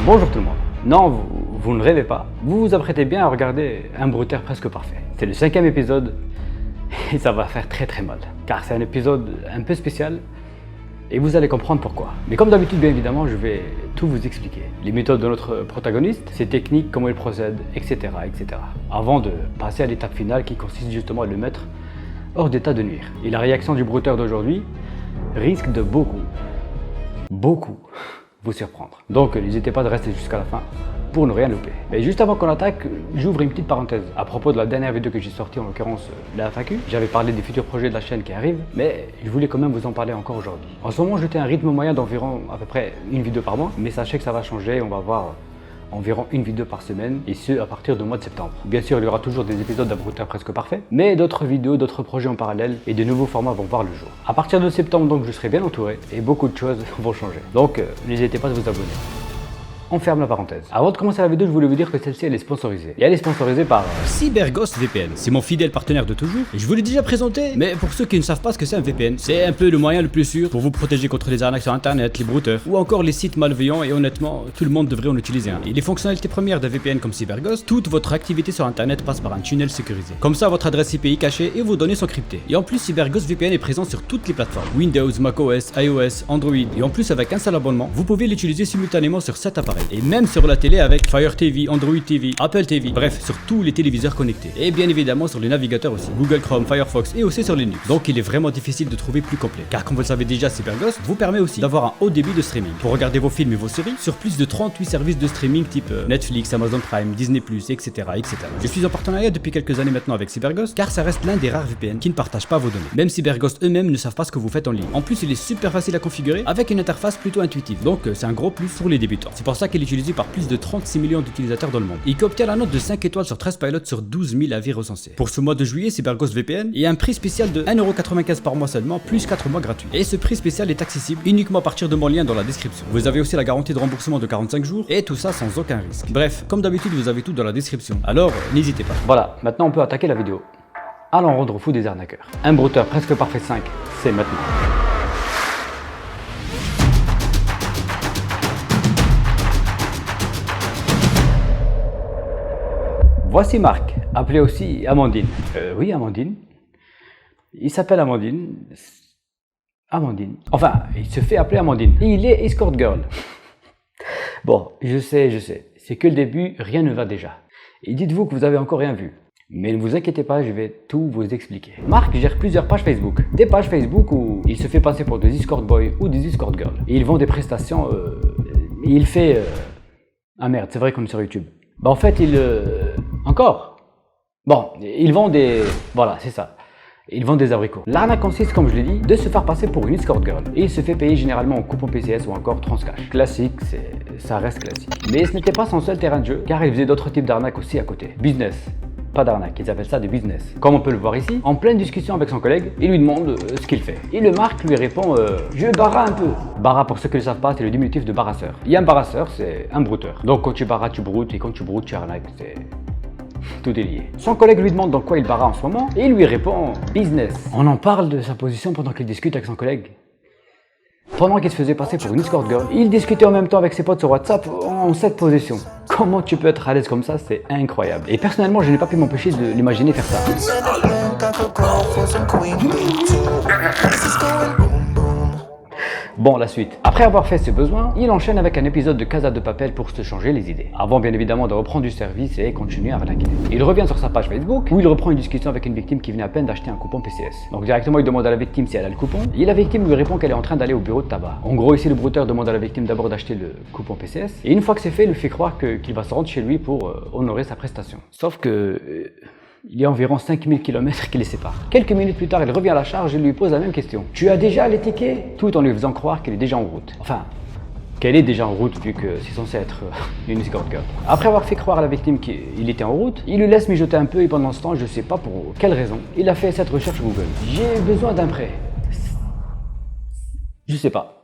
Bonjour tout le monde. Non, vous ne rêvez pas. Vous vous apprêtez bien à regarder un brouteur presque parfait. C'est le 5e épisode et ça va faire très mal. Car c'est un épisode un peu spécial et vous allez comprendre pourquoi. Mais comme d'habitude, bien évidemment, je vais tout vous expliquer. Les méthodes de notre protagoniste, ses techniques, comment il procède, etc. Avant de passer à l'étape finale qui consiste justement à le mettre hors d'état de nuire. Et la réaction du brouteur d'aujourd'hui risque de beaucoup vous surprendre. Donc n'hésitez pas de rester jusqu'à la fin pour ne rien louper. Mais juste avant qu'on attaque, j'ouvre une petite parenthèse. À propos de la dernière vidéo que j'ai sortie, en l'occurrence la FAQ, j'avais parlé des futurs projets de la chaîne qui arrivent, mais je voulais quand même vous en parler encore aujourd'hui. En ce moment, j'étais à un rythme moyen d'environ à peu près une vidéo par mois, mais sachez que ça va changer, on va voir environ une vidéo par semaine, et ce à partir du mois de septembre. Bien sûr, il y aura toujours des épisodes d'un brouteur presque parfait, mais d'autres vidéos, d'autres projets en parallèle et de nouveaux formats vont voir le jour. À partir de septembre, donc, je serai bien entouré et beaucoup de choses vont changer. Donc, n'hésitez pas à vous abonner. On ferme la parenthèse. Avant de commencer la vidéo, je voulais vous dire que celle-ci elle est sponsorisée. Et elle est sponsorisée par CyberGhost VPN. C'est mon fidèle partenaire de toujours. Je vous l'ai déjà présenté, mais pour ceux qui ne savent pas ce que c'est un VPN, c'est un peu le moyen le plus sûr pour vous protéger contre les arnaques sur internet, les brouteurs ou encore les sites malveillants, et honnêtement, tout le monde devrait en utiliser un. Et les fonctionnalités premières d'un VPN comme CyberGhost, toute votre activité sur internet passe par un tunnel sécurisé. Comme ça, votre adresse IP est cachée et vos données sont cryptées. Et en plus, CyberGhost VPN est présent sur toutes les plateformes: Windows, macOS, iOS, Android. Et en plus, avec un seul abonnement, vous pouvez l'utiliser simultanément sur 7 appareils. Et même sur la télé avec Fire TV, Android TV, Apple TV, bref, sur tous les téléviseurs connectés. Et bien évidemment sur les navigateurs aussi, Google Chrome, Firefox et aussi sur Linux. Donc il est vraiment difficile de trouver plus complet. Car comme vous le savez déjà, CyberGhost vous permet aussi d'avoir un haut débit de streaming pour regarder vos films et vos séries sur plus de 38 services de streaming type Netflix, Amazon Prime, Disney+, etc. Je suis en partenariat depuis quelques années maintenant avec CyberGhost, car ça reste l'un des rares VPN qui ne partagent pas vos données. Même CyberGhost eux-mêmes ne savent pas ce que vous faites en ligne. En plus, il est super facile à configurer avec une interface plutôt intuitive. Donc c'est un gros plus pour les débutants. C'est pour ça qu'il est utilisé par plus de 36 millions d'utilisateurs dans le monde. Et qui obtient la note de 5 étoiles sur 13 pilotes sur 12 000 avis recensés. Pour ce mois de juillet, CyberGhost VPN est un prix spécial de 1,95€ par mois seulement, plus 4 mois gratuits. Et ce prix spécial est accessible uniquement à partir de mon lien dans la description. Vous avez aussi la garantie de remboursement de 45 jours, et tout ça sans aucun risque. Bref, comme d'habitude, vous avez tout dans la description. Alors, n'hésitez pas. Voilà, maintenant on peut attaquer la vidéo. Allons rendre fou des arnaqueurs. Un brouteur presque parfait 5, c'est maintenant. Voici Marc, appelé aussi Amandine. Oui, Amandine. Il s'appelle Amandine. Amandine. Enfin, il se fait appeler Amandine. Et il est escort girl. Bon, je sais. C'est que le début, rien ne va déjà. Et dites-vous que vous avez encore rien vu. Mais ne vous inquiétez pas, je vais tout vous expliquer. Marc gère plusieurs pages Facebook. Des pages Facebook où il se fait passer pour des escort boys ou des escort girls. Et ils vendent des prestations. Il fait. Ah merde, c'est vrai qu'on est sur YouTube. Bah en fait, Encore. Bon, ils vendent des... Voilà, c'est ça. Ils vendent des abricots. L'arnaque consiste, comme je l'ai dit, de se faire passer pour une escort girl. Et il se fait payer généralement en coupon PCS ou encore transcash. Classique, ça reste classique. Mais ce n'était pas son seul terrain de jeu, car il faisait d'autres types d'arnaques aussi à côté. Business. Pas d'arnaque, ils appellent ça du business. Comme on peut le voir ici, en pleine discussion avec son collègue, il lui demande ce qu'il fait. Et le Marc lui répond je barra un peu. Barra, pour ceux qui ne le savent pas, c'est le diminutif de barasseur. Et un barasseur, c'est un brouteur. Donc quand tu barras, tu broutes, et quand tu broutes, tu arnaques. C'est... tout est lié. Son collègue lui demande dans quoi il barra en ce moment, et il lui répond business. On en parle de sa position pendant qu'il discute avec son collègue. Pendant qu'il se faisait passer pour une escort girl, il discutait en même temps avec ses potes sur WhatsApp en cette position. Comment tu peux être à l'aise comme ça, c'est incroyable. Et personnellement, je n'ai pas pu m'empêcher de l'imaginer faire ça. Bon, la suite. Après avoir fait ses besoins, il enchaîne avec un épisode de Casa de Papel pour se changer les idées. Avant bien évidemment de reprendre du service et continuer à arnaquer. Il revient sur sa page Facebook où il reprend une discussion avec une victime qui venait à peine d'acheter un coupon PCS. Donc directement il demande à la victime si elle a le coupon et la victime lui répond qu'elle est en train d'aller au bureau de tabac. En gros ici le brouteur demande à la victime d'abord d'acheter le coupon PCS et une fois que c'est fait il lui fait croire qu'il va se rendre chez lui pour honorer sa prestation. Sauf que... il y a environ 5000 km qui les séparent. Quelques minutes plus tard, il revient à la charge et lui pose la même question. Tu as déjà les tickets? Tout en lui faisant croire qu'elle est déjà en route. Enfin, qu'elle est déjà en route vu que c'est censé être une escort girl. Après avoir fait croire à la victime qu'il était en route, il lui laisse mijoter un peu et pendant ce temps, je sais pas pour quelle raison, il a fait cette recherche Google. J'ai besoin d'un prêt. Je sais pas.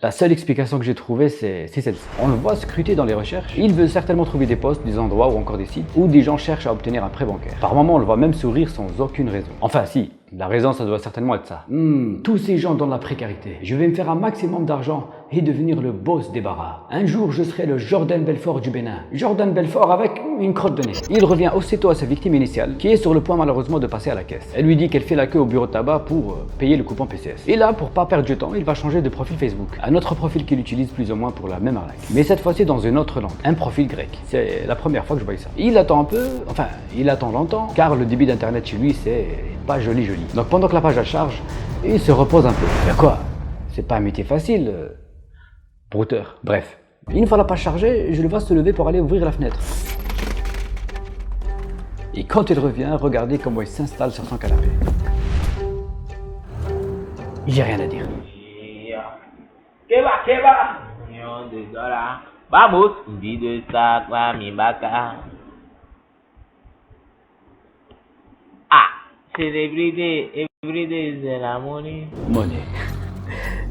La seule explication que j'ai trouvée, c'est celle-ci. On le voit scruter dans les recherches. Il veut certainement trouver des postes, des endroits ou encore des sites où des gens cherchent à obtenir un prêt bancaire. Par moments, on le voit même sourire sans aucune raison. Enfin, si, la raison, ça doit certainement être ça. Tous ces gens dans la précarité. Je vais me faire un maximum d'argent et devenir le boss des baras. Un jour, je serai le Jordan Belfort du Bénin. Jordan Belfort avec une crotte de nez. Il revient aussitôt à sa victime initiale, qui est sur le point malheureusement de passer à la caisse. Elle lui dit qu'elle fait la queue au bureau de tabac pour payer le coupon PCS. Et là, pour pas perdre du temps, il va changer de profil Facebook. Un autre profil qu'il utilise plus ou moins pour la même arnaque. Mais cette fois-ci dans une autre langue. Un profil grec. C'est la première fois que je voyais ça. Il attend un peu, enfin, il attend longtemps, car le débit d'internet chez lui, c'est pas joli. Donc pendant que la page elle charge, il se repose un peu. Mais quoi? C'est pas un métier facile, brouteur. Bref. Une fois la page chargée, je le vois se lever pour aller ouvrir la fenêtre. Et quand il revient, regardez comment il s'installe sur son canapé. J'ai rien à dire. ¿Qué va? $1,000,000. Vamos, invito esta a mi vaca. Every day is the money. Monnaie.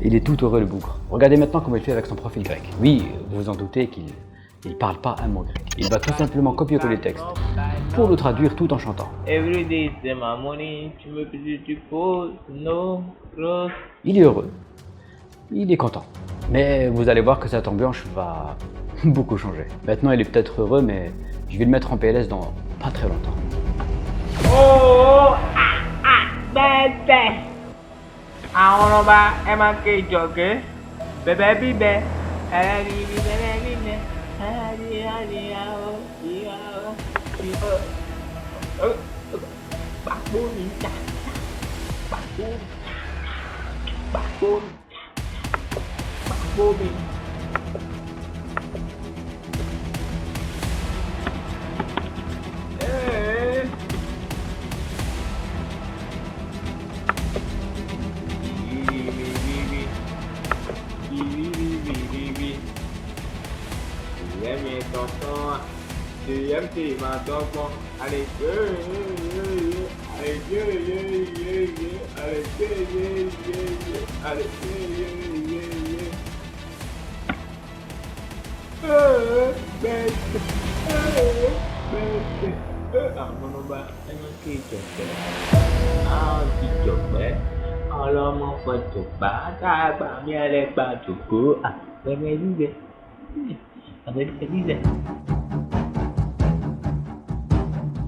Il est tout heureux le bougre. Regardez maintenant comment il fait avec son profil grec. Oui, vous vous en doutez qu'il parle pas un mot grec. Il va tout simplement copier-coller le texte pour le traduire tout en chantant. Every day is the money. Tu me dis tu poses, no, cross. Il est heureux. Il est content. Mais vous allez voir que cette ambiance va beaucoup changer. Maintenant il est peut-être heureux, mais je vais le mettre en PLS dans pas très longtemps. Bébé. Ahora va Emma que jogue. Bébé.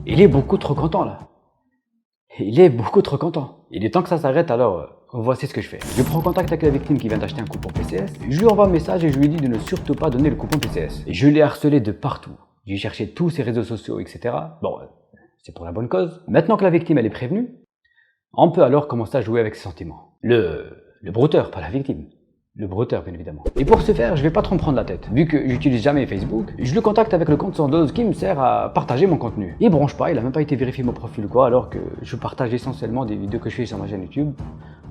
Il est beaucoup trop content là. Il est beaucoup trop content. Il est temps que ça s'arrête, alors voici ce que je fais. Je prends contact avec la victime qui vient d'acheter un coupon PCS. Je lui envoie un message et je lui dis de ne surtout pas donner le coupon PCS. Et je l'ai harcelé de partout. J'ai cherché tous ses réseaux sociaux, etc. Bon, c'est pour la bonne cause. Maintenant que la victime elle est prévenue, on peut alors commencer à jouer avec ses sentiments. Le brouteur, pas la victime. Le brouteur, bien évidemment. Et pour ce faire, je vais pas trop me prendre la tête. Vu que j'utilise jamais Facebook, je le contacte avec le compte sans dose qui me sert à partager mon contenu. Il bronche pas, il a même pas été vérifié mon profil ou quoi, alors que je partage essentiellement des vidéos que je fais sur ma chaîne YouTube,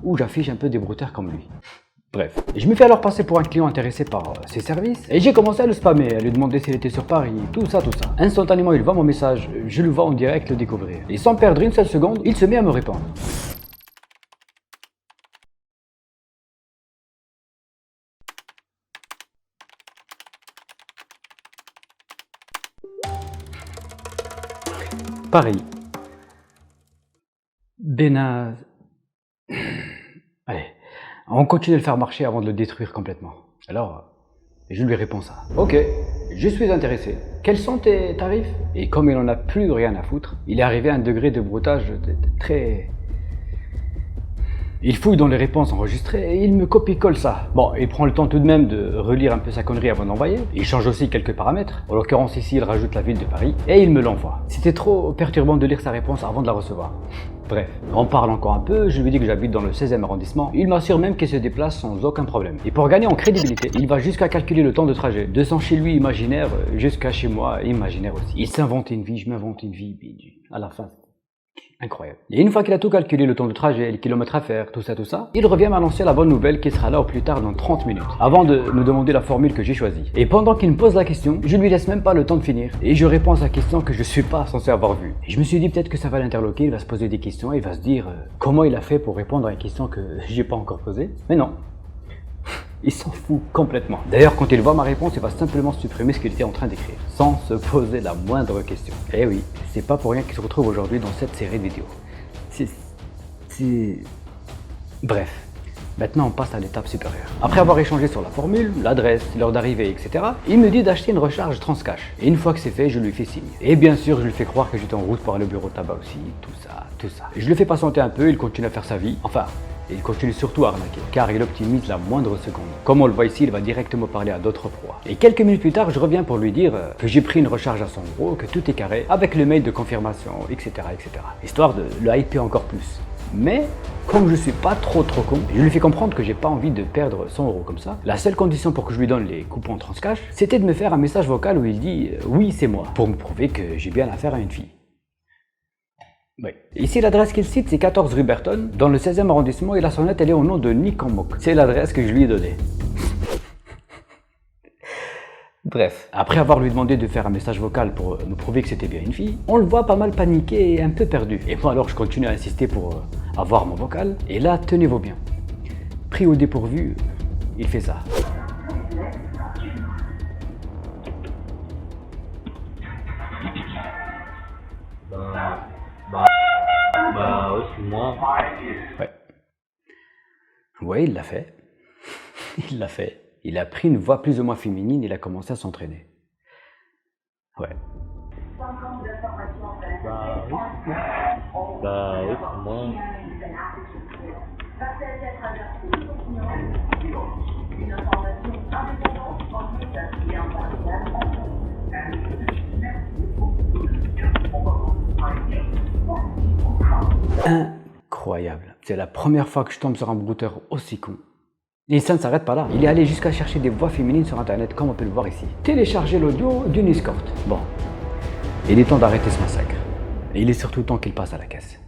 où j'affiche un peu des brouteurs comme lui. Bref. Je me fais alors passer pour un client intéressé par ses services, et j'ai commencé à le spammer, à lui demander s'il était sur Paris, tout ça. Instantanément, il voit mon message, je le vois en direct le découvrir. Et sans perdre une seule seconde, il se met à me répondre. Paris. Bénin. Allez, on continue de le faire marcher avant de le détruire complètement. Alors, je lui réponds ça. Ok, je suis intéressé. Quels sont tes tarifs? Et comme il en a plus rien à foutre, il est arrivé à un degré de broutage très... Il fouille dans les réponses enregistrées et il me copie-colle ça. Bon, il prend le temps tout de même de relire un peu sa connerie avant d'envoyer. Il change aussi quelques paramètres. En l'occurrence ici, il rajoute la ville de Paris et il me l'envoie. C'était trop perturbant de lire sa réponse avant de la recevoir. Bref, on parle encore un peu, je lui dis que j'habite dans le 16e arrondissement. Il m'assure même qu'il se déplace sans aucun problème. Et pour gagner en crédibilité, il va jusqu'à calculer le temps de trajet. De son chez lui imaginaire jusqu'à chez moi imaginaire aussi. Il s'invente une vie, je m'invente une vie, à la fin. Incroyable. Et une fois qu'il a tout calculé, le temps de trajet, les kilomètres à faire, tout ça, il revient m'annoncer la bonne nouvelle qui sera là au plus tard dans 30 minutes, avant de me demander la formule que j'ai choisie. Et pendant qu'il me pose la question, je lui laisse même pas le temps de finir. Et je réponds à sa question que je suis pas censé avoir vue. Et je me suis dit peut-être que ça va l'interloquer, il va se poser des questions, et il va se dire comment il a fait pour répondre à une question que j'ai pas encore posée. Mais non. Il s'en fout complètement. D'ailleurs, quand il voit ma réponse, il va simplement supprimer ce qu'il était en train d'écrire, sans se poser la moindre question. Eh oui, c'est pas pour rien qu'il se retrouve aujourd'hui dans cette série de vidéos. Bref. Maintenant, on passe à l'étape supérieure. Après avoir échangé sur la formule, l'adresse, l'heure d'arrivée, etc., il me dit d'acheter une recharge Transcash. Et une fois que c'est fait, je lui fais signe. Et bien sûr, je lui fais croire que j'étais en route pour aller au bureau de tabac aussi, tout ça, tout ça. Je le fais patienter un peu, il continue à faire sa vie. Enfin, il continue surtout à arnaquer, car il optimise la moindre seconde. Comme on le voit ici, il va directement parler à d'autres proies. Et quelques minutes plus tard, je reviens pour lui dire que j'ai pris une recharge à 100 €, que tout est carré, avec le mail de confirmation, etc., etc. Histoire de le hyper encore plus. Mais, comme je suis pas trop con, je lui fais comprendre que j'ai pas envie de perdre 100 € comme ça. La seule condition pour que je lui donne les coupons Transcash, c'était de me faire un message vocal où il dit « Oui, c'est moi », pour me prouver que j'ai bien affaire à une fille. Oui. Ici, l'adresse qu'il cite, c'est 14 rue Berton, dans le 16e arrondissement, et la sonnette, elle est au nom de Nick Mok. C'est l'adresse que je lui ai donnée. Bref, après avoir lui demandé de faire un message vocal pour me prouver que c'était bien une fille, on le voit pas mal paniqué et un peu perdu. Et moi alors je continue à insister pour avoir mon vocal, et là, tenez-vous bien. Pris au dépourvu, il fait ça. Ouais, c'est moi. Ouais. Ouais, il l'a fait. Il l'a fait. Il a pris une voix plus ou moins féminine et il a commencé à s'entraîner. Ouais. Bah oui, c'est moi. Incroyable. C'est la première fois que je tombe sur un brouteur aussi con. Et ça ne s'arrête pas là. Il est allé jusqu'à chercher des voix féminines sur internet, comme on peut le voir ici. Télécharger l'audio d'une escorte. Bon, il est temps d'arrêter ce massacre. Et il est surtout temps qu'il passe à la caisse.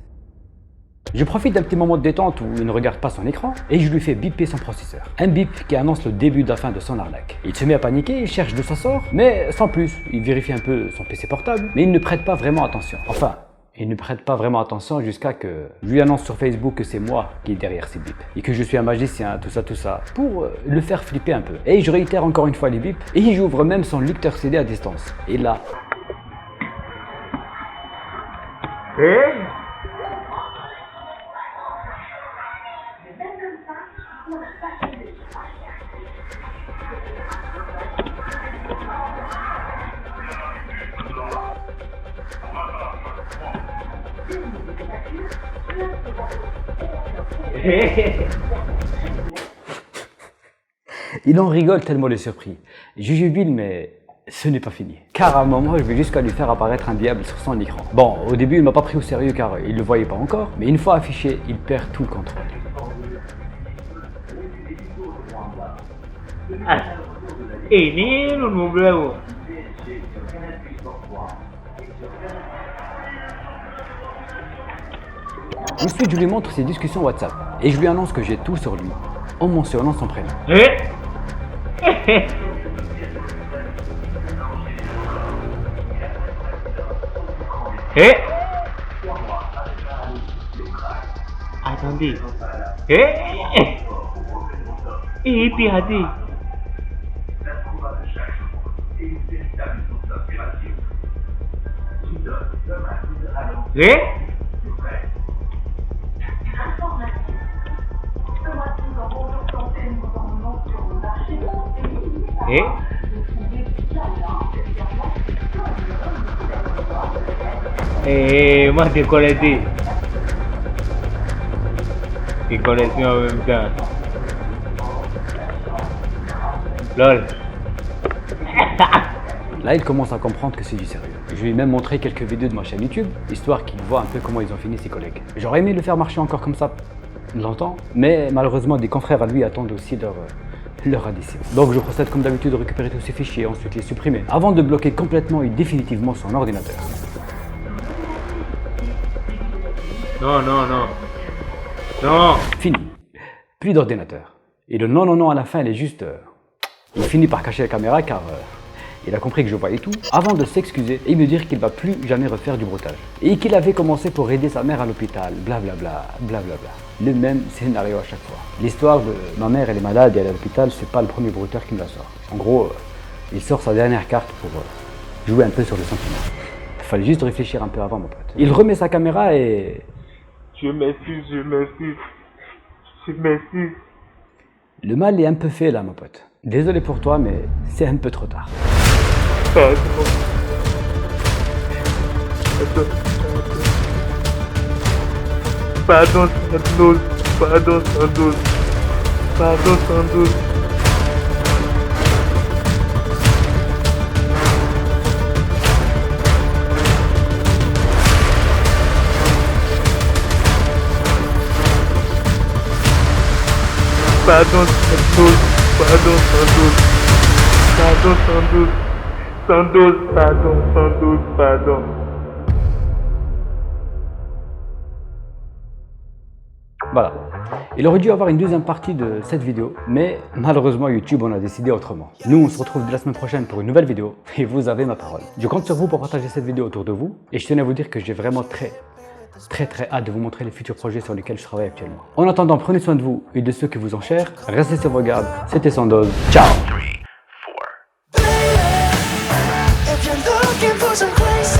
Je profite d'un petit moment de détente où il ne regarde pas son écran et je lui fais biper son processeur. Un bip qui annonce le début de la fin de son arnaque. Il se met à paniquer, il cherche d'où ça sort, mais sans plus. Il vérifie un peu son PC portable, mais il ne prête pas vraiment attention. Enfin, il ne prête pas vraiment attention jusqu'à que je lui annonce sur Facebook que c'est moi qui est derrière ces bips. Et que je suis un magicien, tout ça, pour le faire flipper un peu. Et je réitère encore une fois les bips, et j'ouvre même son lecteur CD à distance. Et là... Il en rigole tellement il est surpris. Je jubile, mais ce n'est pas fini. Car à un moment, je vais jusqu'à lui faire apparaître un diable sur son écran. Bon, au début, il m'a pas pris au sérieux car il le voyait pas encore, mais une fois affiché, il perd tout le contrôle. Ini lu ngobrol. Ensuite, je lui montre ses discussions WhatsApp et je lui annonce que j'ai tout sur lui, en mentionnant son prénom. Attendez. Hati-hati. Moi déconnecté. Déconnexion en même temps. LOL. Là, il commence à comprendre que c'est du sérieux. Je lui ai même montré quelques vidéos de ma chaîne YouTube, histoire qu'il voit un peu comment ils ont fini ses collègues. J'aurais aimé le faire marcher encore comme ça longtemps, mais malheureusement, des confrères à lui attendent aussi leur addition. Donc je procède comme d'habitude de récupérer tous ces fichiers, ensuite les supprimer, avant de bloquer complètement et définitivement son ordinateur. Non. Non. Fini. Plus d'ordinateur. Et le non à la fin, elle est juste... Il finit par cacher la caméra car il a compris que je voyais tout, avant de s'excuser et me dire qu'il va plus jamais refaire du broutage. Et qu'il avait commencé pour aider sa mère à l'hôpital, blablabla. Le même scénario à chaque fois. L'histoire de ma mère, elle est malade et elle est à l'hôpital, c'est pas le premier brouteur qui me la sort. En gros, il sort sa dernière carte pour jouer un peu sur le sentiment. Il fallait juste réfléchir un peu avant, mon pote. Il remet sa caméra et... Je m'excuse. Le mal est un peu fait là, mon pote. Désolé pour toi, mais c'est un peu trop tard. Pardon, Santos. Pardon, Santos. Pardon, Santos. Pardon, Santos. Pardon, Santos. Pardon, Santos. Santos, pardon, Santos, pardon. Voilà. Il aurait dû y avoir une deuxième partie de cette vidéo, mais malheureusement YouTube en a décidé autrement. Nous on se retrouve la semaine prochaine pour une nouvelle vidéo et vous avez ma parole. Je compte sur vous pour partager cette vidéo autour de vous et je tenais à vous dire que j'ai vraiment très hâte de vous montrer les futurs projets sur lesquels je travaille actuellement. En attendant, prenez soin de vous et de ceux qui vous en chers. Restez sur vos gardes. C'était Sandoz. Ciao. If you're looking for some crazy,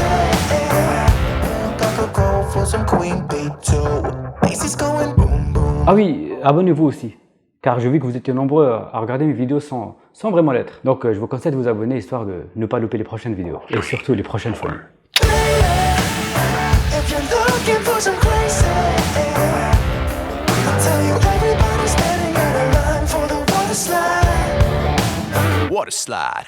gotta go for some Queen Bee too. Macy's going boom boom. Ah oui, abonnez-vous aussi, car je vis que vous étiez nombreux à regarder mes vidéos sans vraiment l'être. Donc je vous conseille de vous abonner histoire de ne pas louper les prochaines vidéos et surtout les prochaines folies. If you're looking for some crazy, I'll tell you everybody's standing in a line for the water slide. Water slide.